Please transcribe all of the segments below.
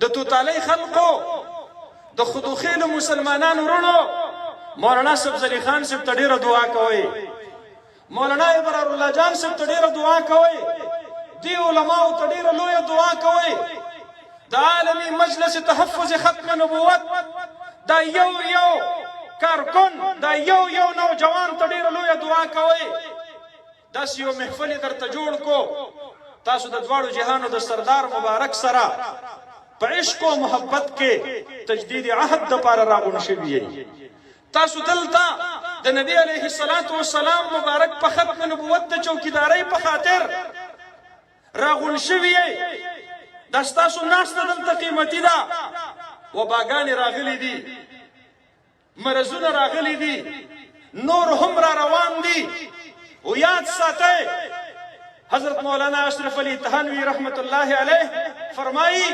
د توتالۍ خلقو د خودوخیلو مسلمانانو ورونو مولانا سبزلي خان صاحب ته ډېره دعا کوئ، مولانا ابرار الله جان صاحب ته ډېره دعا کوئ، دی علماو ته ډېره لویه دعا کوئ، د عالمي مجلس تحفظ ختم نبوت دا یو کارکن دا یو نوجوان ته ډېره لویه دعا کوئ. داسې یو محفل یې درته جوړ کو، تاسو د دواړو جهانو د سردار مبارک سره په عشق او محبت کې تجدید عهد دپاره راغونډ شوي یئ. تاسو دلته د نبی علیه السلام مبارک په ختم نبوت د چوکیدارۍ په خاطر راغونډ شوي یئ. دا ستاسو ناسته دلته قیمتي ده. وباګانې راغلي دي، مرضونه راغلي دي، نور هم را روان دي. و یاد ساتئ حضرت مولانا اشرف علی تهانوی رحمت الله علیه فرمایي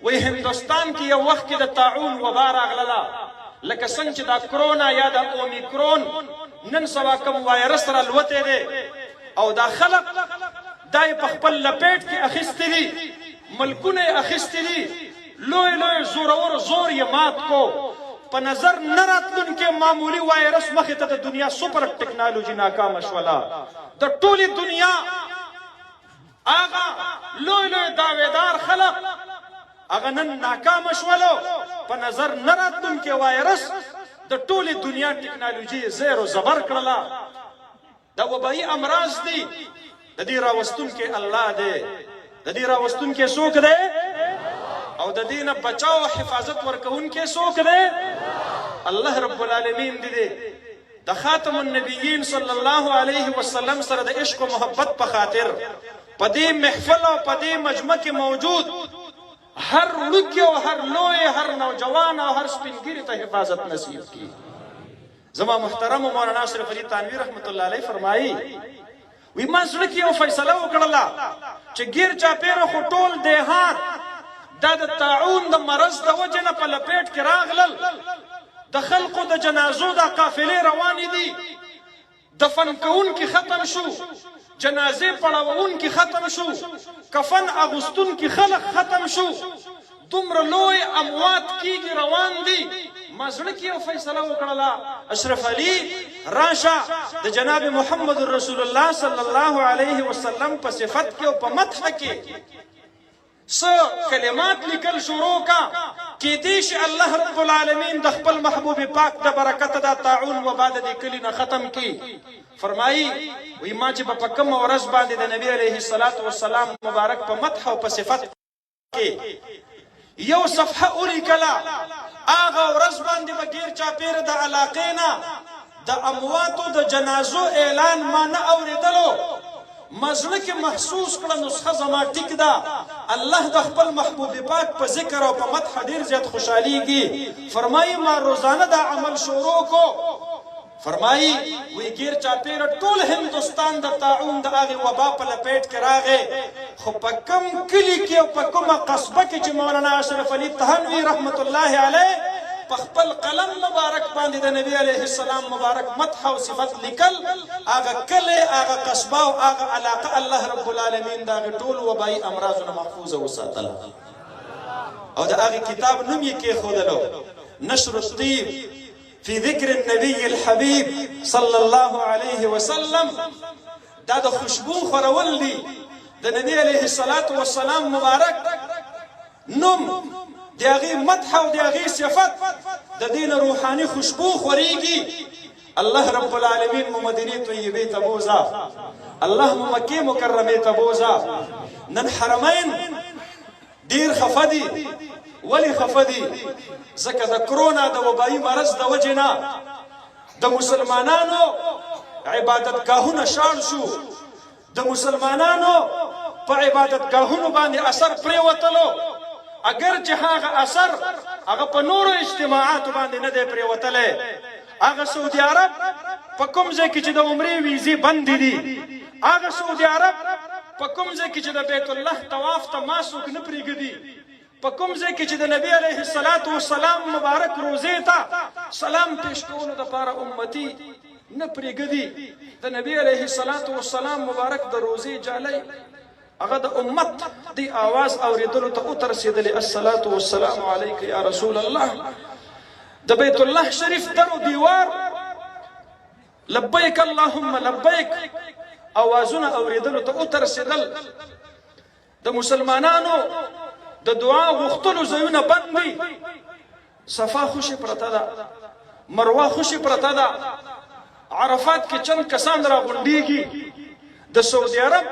وی هندوستان کې یو وخت کې د طاعون وبا راغله، لکه څنګه چې دا کرونا یا د اومیکرون نن سبا کوم وایرس را لوتی دی او دا خلق دا یې په خپل لپیټ کې اخیستی دي، ملکونه یې اخیستی دي، لوی زورور زور یې مات کو. په نظر نه راتلونکي معمولي وایرس مخې ته د دنیا سپر ټکنالوژي ناکامه شوله. د ټولې دنیا هغه لوی دعویدار خلق هغه نن ناکامه شولو. په نظر نه راتلونکي وایرس د ټولې دنیا ټکنالوژي زیر و زبر کړله. دا وبایي امراض دي، د دې راوستونکی الله دی، د دې راوستونکی څوک دی او د دې نه بچاو او حفاظت ورکوونکی څوک دی؟ الله رب العالمین دی. د خاتم النبیین صلی الله علیه وسلم سره د عشق و محبت په خاطر په دې محفل او په دې مجمع کې موجود هر وړوکی او هر لوی، هر نوجوان او هر سپینګیري ته حفاظت نصیب کی. زما محترم مولانا اشرف علي تانوی رحمت الله علیه فرمایي وی ما زړه کې یو فیصله وکړله چې ګیر چاپیره خو ټول دیهات دا د طاعون د مرض د وجې نه په لپیټ کې راغلل، د خلقو د جنازو دا قافلې روانې دي، دفن کوونکي ختم شو، جنازې پړاوونکي ختم شو، کفن اغوستونکي خلق ختم شو، دومره لوی اموات کیږي روان دي. ما زړه کې یو فیصله وکړله اشرف علي راشه د جناب محمد رسول الله صلی الله علیه وسلم په صفت کې او په مدح کې کلمات لیکل شروع کا کېدی شي الله رب العالمین د خپل محبوب پاک د برکت دا طاعون وبا د دې کلي نه ختم کی. فرمایي وی ما چې په کومه ورځ باندې د نبی علیه السلام مبارک په مدح او په صفت کې یو صفحه ولیکله، هغه ورځ باندې به ګیر چاپیره د علاقې نه د امواتو د جنازو اعلان ما نه اورېدلو. مزړه کې محسوس کړه نسخه زما ټیک ده. الله د خپل محبوب پاک په ذکر او په مدح ډیر زیات خوشحالیږي. فرمایي ما روزانه دا عمل شروع کو. فرمایي وی ګیر چاپیره ټول هندوستان د طاعون د هغې وبا په لپیټ کې راغی، خو په کم کلي کې او په کومه قصبه کې چې مولانا اشرف علي تهانوي رحمت الله علیه په خپل قلم مبارک باندې د نبی علیه السلام مبارک مدح او صفت لیکل، هغه کلی، هغه قصبه او هغه علاقه الله رب العالمین د هغې ټول وبایي امراضونه محفوظه وساتله. او د هغې کتاب نوم یې کېښودلو نشر الطیب فی ذکر النبی الحبیب صلی الله علیه وسلم. دا د خوشبو خورول دي د نبی علیه السلام مبارک نوم، د هغې مدح او د هغې صفت، د دې نه روحاني خوشبو خورېږي. الله رب العالمین مو مدینې طیبې ته بوزه، الله مو مکې مکرمې ته بوزه. نن حرمین ډېر خفه دي. ولې خفه دي؟ ځکه د کرونا د وبایي مرض د وجې نه د مسلمانانو عبادتګاهونه شاړ شو، د مسلمانانو په عبادتګاهونو باندې اثر پرېوتلو. اگر چې هغه اثر هغه په نورو اجتماعاتو باندې نه دی پرېوتلی. هغه سعودي عرب په کوم ځای کې چې د عمرې ویزې بندې دي، هغه سعودي عرب په کوم ځای کې چې د بیت الله طواف ته ما څوک نه پرېږدي، په کوم ځای کې چې د نبی علیه السلام مبارک روزې ته سلام پیش کولو دپاره امتي نه پرېږدي. د نبی علیه السلام مبارک د روزې جالی هغه د امت دی आवाज اوریدلو ته وترسیدلی الصلاة والسلام علیک یا رسول الله. د بیت الله شریف درو دیوار لبیک اللهم لبیک اوازونه اوریدلو ته وترسیدل. د مسلمانانو د دعا غوښتلو ځایونه بند دي. صفا خوشي پرته ده، مروه خوشي پرته ده. عرفات کې چند کسان راغونډېږي. د سعودي عرب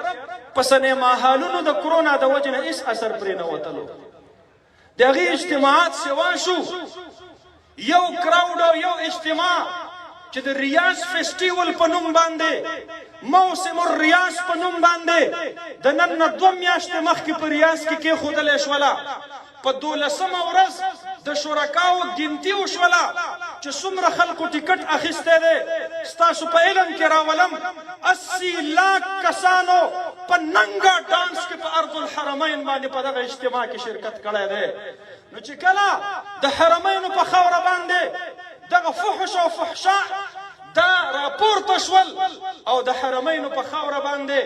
په سینما هالونو د کرونا د وجې نه هېڅ اثر پرې نه وتلو. د هغې اجتماعات سوا شو. یو کراوډ او یو اجتماع چې د ریاض فیسټیول په نوم باندې، موسم الریاض په نوم باندې د نن نه 2 میاشتې مخکې په ریاض کې کېښودلی شوله. په 12مه ورځ د شرکاو ګنتي وشوله چې څومره خلکو ټیکټ اخیستی دی. ستاسو په علم کې راولم 80 لاک کسانو په ننګه ډانس کې په ارض الحرمین باندې په دغه اجتماع کې شرکت کړی دی. نو چې کله د حرمینو په خاوره باندې دغه فحش او فحشا دا راپورته شول او د حرمینو په خاوره باندې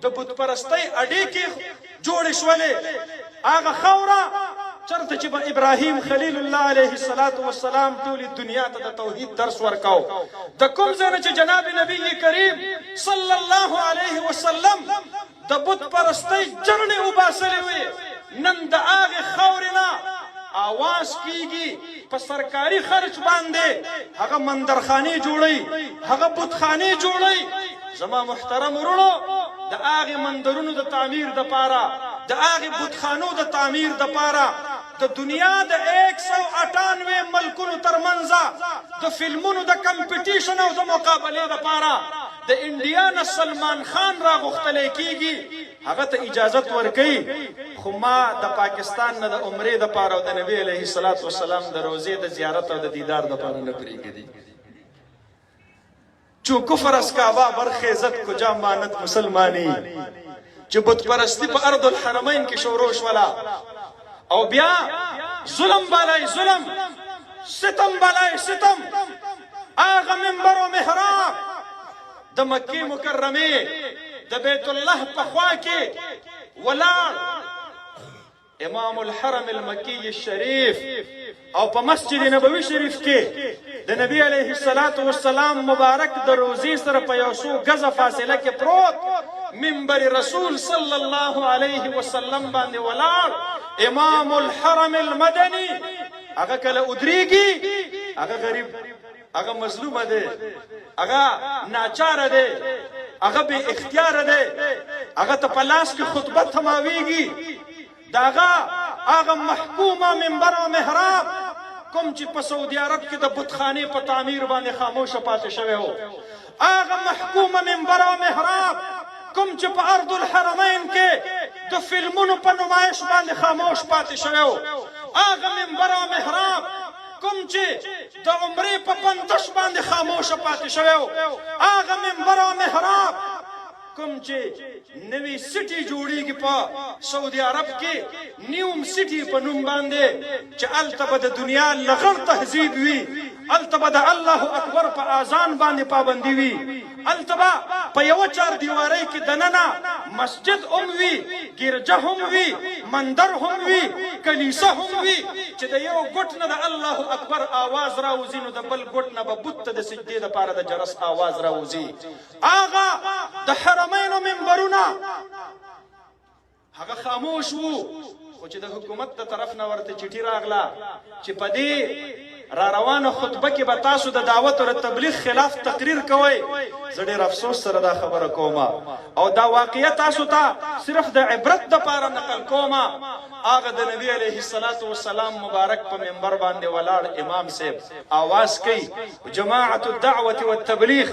د بت پرستۍ اډیکې جوړې شولې. هغه خاوره چرته چې به ابراهیم خلیل الله علیه السلام ټولې دنیا ته د توحید درس ورکاو. د کوم ځای نه چې جناب نبی کریم صلی الله علیه وسلم د بت پرستۍ جرړې وباسلې وې، نن د هغې خاورې نه आवाज کیږي په سرکاري خرچ باندې هغه مندرخانې جوړي، هغه بتخانې جوړي. زما محترم ورونو، د هغې مندرونو د تعمیر دپاره، د هغې بتخانو د تعمیر دپاره د دنیا د 198 ملکونو ترمنځ د فلمونو د کمپټیشن او د مقابلې دپاره د انډیا نه سلمان خان راغوښتلی کیږي. هغه ته اجازت ورکوي. خو ما د پاکستان نه د عمرې دپاره او د نبی علیه السلام د روضې د زیارت او د دیدار دپاره نه پرېږدي. چو کفر از کعبه برخیزد کجا ماند مسلمانی. چې بت پرستی په ارض الحرمین کې شروع شوله او بیا ظلم بالای ظلم، ستم بالای ستم. هغه منبر و محراب د مکې مکرمې د بیت الله په خوا کې ولاړ امام الحرم المکی الشریف او په مسجد نبوي شریف کې د نبی علیه السلام مبارک د روزي سره په یو څو غزه فاصله کې پروت منبر رسول صلی الله علیه وسلم باندې ولاړ امام الحرم المدني. هغه کله ودرېږي، هغه غریب، هغه مظلوم دی، هغه ناچاره دی، هغه بے اختیار دی، هغه ته په لاس کې خطبه تماویږي. هغه محکومه منبر او محراب کوم چې په سعودي عرب کې د بتخانې په تعمیر باندې خاموشه پاتې شوی و، هغه محکومه منبر او محراب کوم چې په ارض الحرمین کې د فلمونو په نمایش باندې خاموش پاتې شوی و، هغه منبر او محراب کوم چې د عمرې په بندش باندې خاموشه پاتې شوی و، هغه منبر او محراب کوم چې نوی سټي جوړیږي په سعودي عرب کې نیوم سټي په نوم باندې چې هلته به د دنیا لغړ تهذیب وي، هلته به د الله اکبر په اذان باندې پابندي وي، هلته به په یوه چار دیوارۍ کې دننه مسجد هم وي، ګرجه هم وي، مندر هم وي، کلیسه هم وي چې د یو ګوټ نه د الله اکبر آواز راوځي نو د بل ګوټ نه به بت ته د سجدې دپاره د جرس آواز راوځي. هغه د حرمینو منبرونه هغه خاموش وو. خو چې د حکومت د طرف نه ورته چټي راغله چې په دې را روانه خطبه کې به تاسو د دعوت او تبلیغ خلاف تقریر کوئ، زه ډېر افسوس سره دا خبره کومه او دا واقعیت تاسو ته صرف د عبرت دپاره نقل کومه. هغه د نبی علیه السلام مبارک په منبر باندې ولاړ امام صاحب آواز کوي جماعة الدعوة والتبلیغ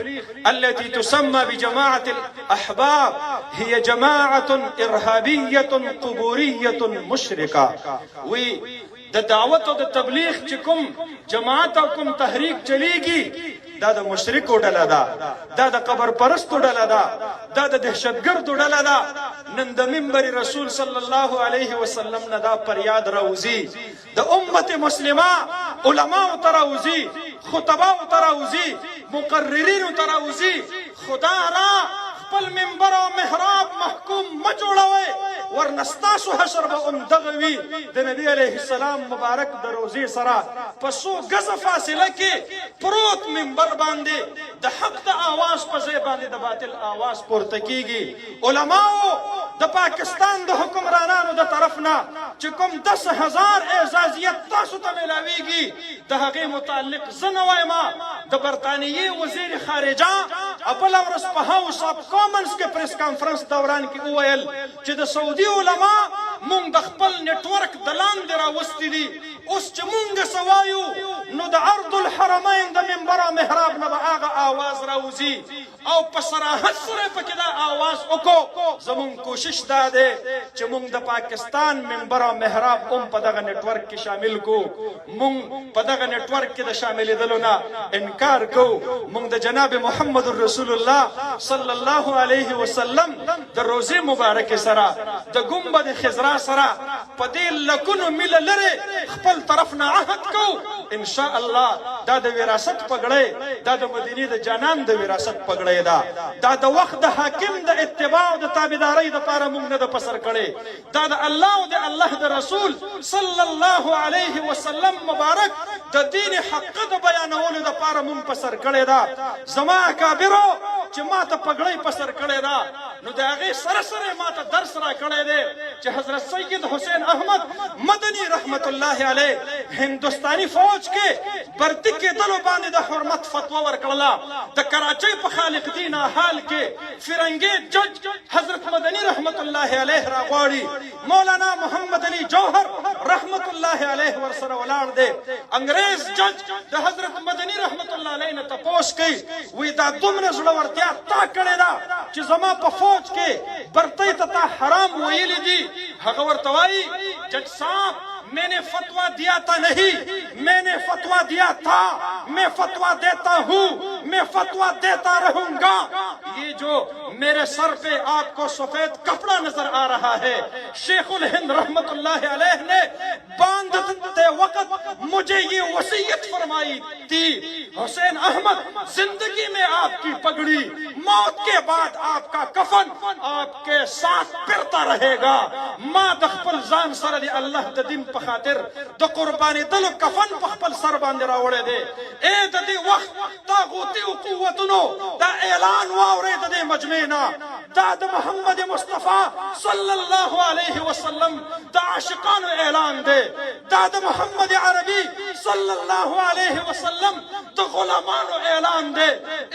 التي تسمى بجماعة الأحباب هي جماعة إرهابية قبورية مشركة. وی د دعوت او د تبلیغ چې کوم جماعت او کوم تحریک چلیږي دا د مشرکو ډله ده، دا د قبر پرستو ډله ده، دا د دهشتګردو ډله ده. نن د منبر رسول صلی الله علیه وسلم نه دا فریاد راوځي، د امت مسلمه علماو ته راوځي، خطباو ته راوځي، مقررینو ته راوځي، خدا را خپل منبر او محراب محکوم ما جوړوئ ورنه ستاسو حشر به همدغه وي د نبي علیه السلام مبارک د روضې سره په څو ګزه فاصله کې پروت منبر باندې د حق د آواز په ځای باندې د باطل آواز پورته کیږي. علماو د پاکستان د حکمرانانو د طرف نه چې کوم 10,000 اعزازیت تاسو ته میلاویږي د هغې متعلق زه نه وایم. د برطانیې وزیر خارجه بله ورځ په هاوس اف کامنز کې پریس کانفرنس دوران کې وویل چې د سعودي علما مونږ د خپل نیټورک د لاندې راوستي دي. اوس چې مونږ څه وایو نو د عرض الحرمین د منبر او محراب نه به هغه آواز راوځي او په صراحت سره پکې دا آواز وکړو. زمونږ کوشش دا دی چې مونږ د پاکستان منبر او محراب هم په دغه نیټورک کې شامل کو. مونږ په دغه نیټورک کې د شاملېدلو نه انکار کوو. مونږ د جناب محمد رسول الله صلی الله علیه وسلم د روضې مبارکې سره د ګنبد خضرا سره په دې لکونو میله لرې خپل طرف نه عهد کوو ان شاء الله دا د وراثت پګړۍ دا د مدینې د جانان د وراثت پګړۍ ده. دا د وخت د حاکم د اتباع او د تابعدارۍ دپاره موږ نه ده په سر کړې. دا د الله او د الله د رسول صلی الله علیه وسلم مبارک د دین حق د بیانولو دپاره موږ په سر کړې ده. زما اکابرو چې ما ته پګړۍ په سر کړې ده نو د هغې سره سره ما ته درس را کړی دی چې حضرت سید حسین احمد مدني رحمت الله علیه هندوستاني فوج کې برتي کېدلو باندې د حرمت فتوا ورکړله. د کراچۍ په خالق دین حال کې فرنګي جج حضرت مدني رحمت الله علیه راغواړي. مولانا محمد علي جوهر رحمت الله علیه ورسره ولاړ دی. انګریز جج د حضرت مدني رحمت الله علیه نه تپوس کوي وی دا دومره زړورتیا تا کړې ده چې زما په فوج کې برتۍ ته تا حرام ویلي دي. هغه ورته وایي جج صاحب मैंने फतवा दिया था नहीं, मैंने फतवा दिया था, मैं फतवा देता हूँ, मैं फतवा देता रहूंगा. ये जो मेरे सर पे आपको सफेद कपड़ा नजर आ रहा है शेखुल हिंद रहमतुल्लाह अलैह ने बांधते वक्त मुझे ये वसीयत फरमाई थी हुसैन अहमद जिंदगी में आपकी पगड़ी मौत के बाद आपका कफन आपके साथ फिरता रहेगा. मां दखपल जान सर दी अल्लाह द दिन په خاطر د قرباني دلو کفن په خپل سر باندې راوړی دی. ای د دې وخت طاغوتي قوتونو دا اعلان واورئ د دې مجمع نه دا د محمد مصطفی صلی الله علیه وسلم د عاشقانو اعلان دی. دا د محمد عربي صلی الله علیه وسلم د غلامانو اعلان دی.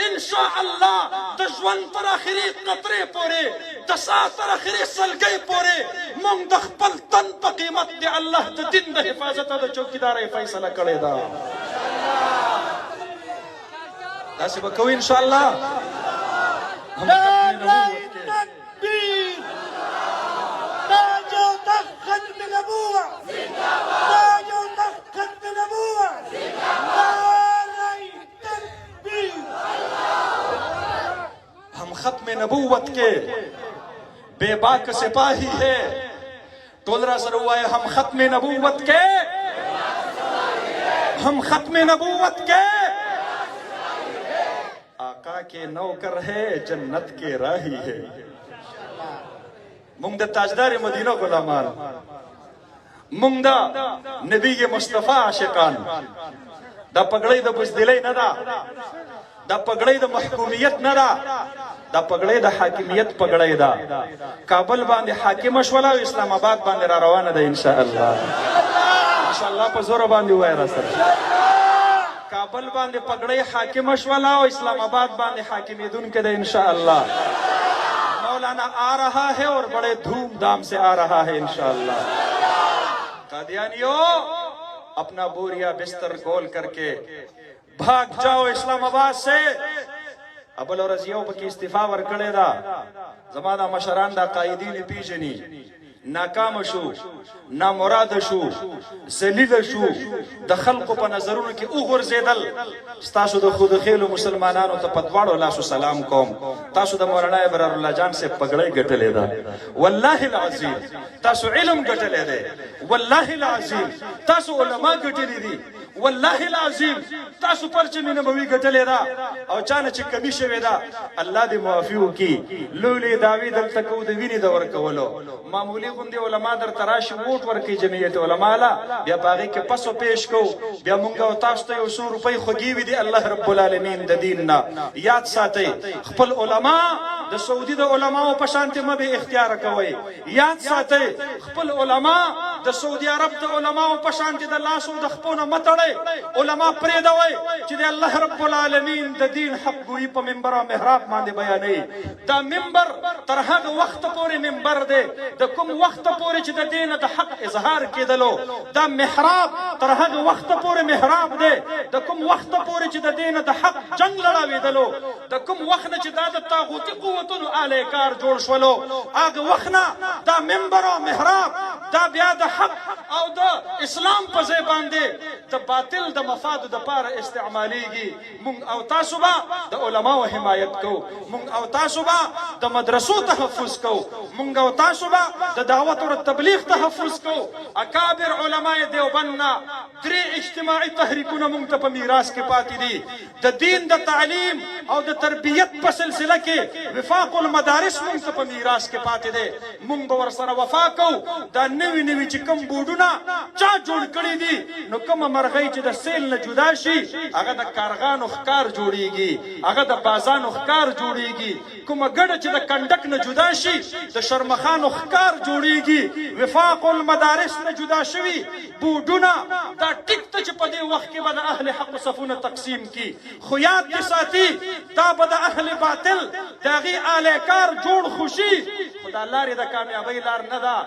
ان شاء الله د ژوند تر اخري قطرې پورې د ساه تر اخري سلګۍ پورې موږ د خپل تن په قیمت د الله د دین د حفاظت او د چوکیدارۍ فیصله کړې ده. داسې به کوو ان شاء الله. हम खत्म नबूवत के बेबाक सिपाही है. टोलरा सर हुआ है हम खत्म नबूवत के, हम खत्म नबूवत के आका के नौकर है जन्नत के राही है. मुंग द ताजदार मदीना गुलामान, मुंग द नबी के मुस्तफा आशिकान. دا پګړۍ د بزدلۍ نه ده, دا پګړۍ د محکومیت نه ده, دا پګړۍ د حاکمیت پګړۍ ده. کابل باندې حاکم شوله او اسلام آباد باندې را روانه ده ان شاء الله. ان شاء الله په زور باندې وای را سره کابل باندې پګړۍ حاکم شوله او اسلام آباد باندې حاکمیدونکې ده ان شاء الله. مولانا آ رہا ہے اور بڑے دھوم دھام سے آ رہا ہے ان شاء اللہ. قادیانیوں अपना बोरिया बिस्तर गोल करके भाग जाओ इस्लाम आबाद से. अबल और रजियों की इस्तीफा वर कड़े दा जमाना मशरान दा कायदीन पीजनी नाकाम शो ना मुराद शो जलील शो د خلقو په نظرونو کې وګرځیدل. تاسو د خود خیلو مسلمانانو ته پدواړو لاسو سلام کوم. تاسو د مولانا ابرار الله جان سے پګړۍ ګټلې ده والله العظیم. تاسو علم ګټلې ده والله العظیم. تاسو علما ګټلې دي والله العظیم تاسو پرچې مې نه به وي ګټلې ده او چا نه چې کمي شوې ده الله دې معافي وکړي لولې دعوې دلته کوو د وینې د ورکولو معمولي غوندې علما درته راشي ووټ ورکوي جمعیت علما له بیا په هغې کې پس و پیش کوو بیا مونږ او تاسو ته 100 روپۍ خوږې وي دي الله رب العالمین د دین نه یاد ساتئ خپل علما د سعودي د علماو په شانتې مه بې اختیاره کوئ یاد ساتئ خپل علما د سعودي عرب د علماو په شانتې د لاسو د خپو نه مه تړئ علما پرېږدوئ چې د الله رب العالمین د دین حق ګویي په منبر او محراب باندې بیانوي دا منبر تر هغه وخته پورې منبر دی د کوم وخته پورې چې د دې نه د حق اظهار کېدلو دا محراب تر هغه وخته پورې محراب دی د کوم وخته پورې چې د دې نه د حق جنگ لړاوېدلو د کوم وخت نه چې دا د طاغوتي قوتونو اعلی کار جوړ شولو هغه وخت نه دا منبر او محراب دا بیا د حق او د اسلام په ځای باندې د باطل د مفادو دپاره استعمالیږي مونږ او تاسو به د علماو حمایت کوو مونږ او تاسو به د مدرسو تحفظ کوو مونږ او تاسو به د دعوت او تبلیغ تحفظ کوو اکابر علماء دیوبند نه 3 اجتماعي تحریکونه مونږ ته په میراث کې پاتې دي د دین د تعلیم او د تربیت په سلسله کې وفاق المدارس مونږ ته په میراث کې پاتې دی مونږ به ورسره وفا کوو دا نوي نوي چې کوم بورډونه چا جوړ کړي دي نو کومه مرغۍ چې د سیل نه جدا شي هغه د کارغانو ښکار جوړیږي هغه د بازانو ښکار جوړیږي کومه ګډه چې د کنډک نه جدا شي د شرمخانو ښکار جوړیږي وفاق المدارس نه جدا شوي بورډونه دا ټیک ته چې په دې وخت کې به د اهل حق صفونه تقسیم کی خو یاد دې ساتي دا به د اهل باطل د هغې اعلی کار جوړ خوشي خو دا لارې د کامیابۍ لار نه ده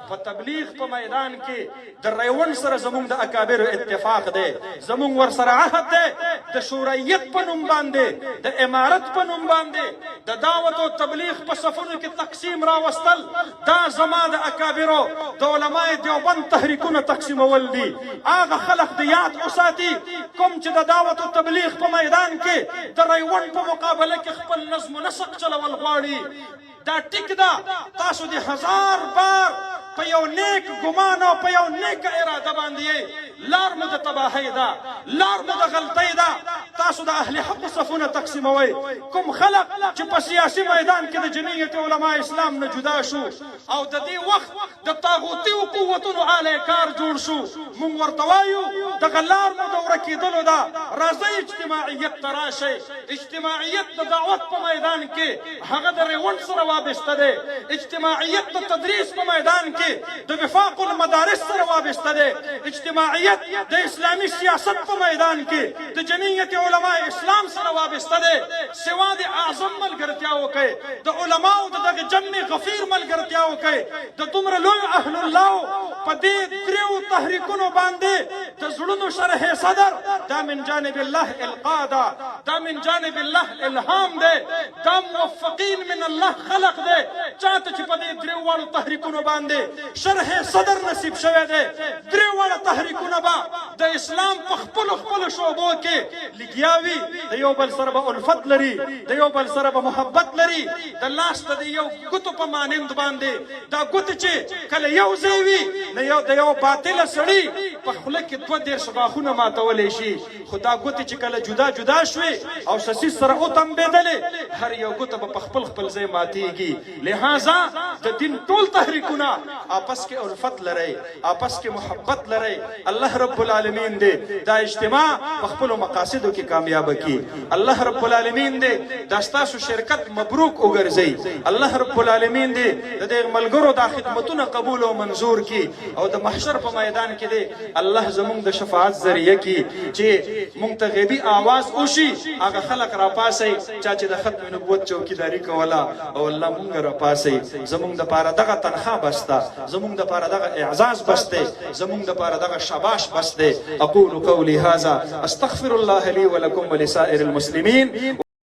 په تبلیغ په میدان کې د ریوند سره زمونږ د اکابرو اتفاق دی زمونږ ورسره عهد دی د شورویت په نوم باندې د امارت په نوم باندې د دعوت او تبلیغ په صفونو کې تقسیم راوستل دا زما د اکابرو د علماء دیوبند تحریکونه تقسیمول دي هغه خلق د یاد وساتي کوم چې د دعوت او تبلیغ په میدان کې د ریوند په مقابله کې خپل نظم و نسق چلول غواړي دا ټیک ده تاسو د 1000 بار په یو نیک ګمان او په یو نیک اراده باندې لار مو د تباهۍ ده لار مو د غلطۍ ده تاسو د اهل حق صفونه تقسیموئ کوم خلق چې په سیاسي میدان کې د جمعیت علماء اسلام نه جدا شو او د دې وخت د طاغوتي قوتونو اعلی کار جوړ شو مونږ ورته وایو دغه لار مو د ورکېدلو ده راځئ اجتماعیت ته راشئ اجتماعیت د دعوت په میدان کې هغه د ریوند سره وابسته دی اجتماعیت د تدریس په میدان کې د وفاق المدارس سره وابسته دی اجتماعیت د اسلامي سیاست په میدان کې د جمعیت علماء اسلام سره وابسته دی سوا د اعظم ملګرتیا وکړئ د علماو د دغه جمع غفیر ملګرتیا وکړئ د دومره لوی اهل الله په دې 3 تحریکونو باندې د زړونو شرح صدر دا من جانب الله القا ده دا من جانب الله الهام ده دا موفقین من الله خلق ده چاته چې په دې 3 تحریکونو باندې شرح صدر نصیب شوی دی 3 تحریکونه به د اسلام په خپلو شعبو کې لګیاوي د یو بل سره به الفت لري د یو بل سره به محبت لري د لاس ته د یو ګوتو په مانند باندې دا ګوتې چې کله یو ځای وي د یو باطله سړي په خوله کې 2 غاښونه ماتولی شي خو دا ګوتې چې کله جدا جدا شوې او سسیس سره وتمبېدلې هر یو ګوته به په خپل ځای ماتېږي لہذا د دین ټول تحریکونه آپس کې الفت لري آپس کې محبت لري الله رب العالمین دې دا اجتماع په خپل مقاصدو کې کامیاب کړي الله رب العالمین دې دا ستاسو شرکت مبروک وګرځي الله رب العالمین دې د دې ملګرو دا خدمتونه قبول او منظور کړي او د محشر په میدان کې دې الله زموږ د شفاعت ذریعہ کړي چې موږ ته غیبی आवाज وشي هغه خلق را پاسي چې د ختم نبوت چوکیداری کولا او الله موږ را پاسي زموږ د پاره دغه تنخوا بسته زموږ د پاره دغه اعزاز بسته زموږ د پاره دغه شاباش بسته اقول قولي هذا استغفر الله لي ولكم ولسائر المسلمين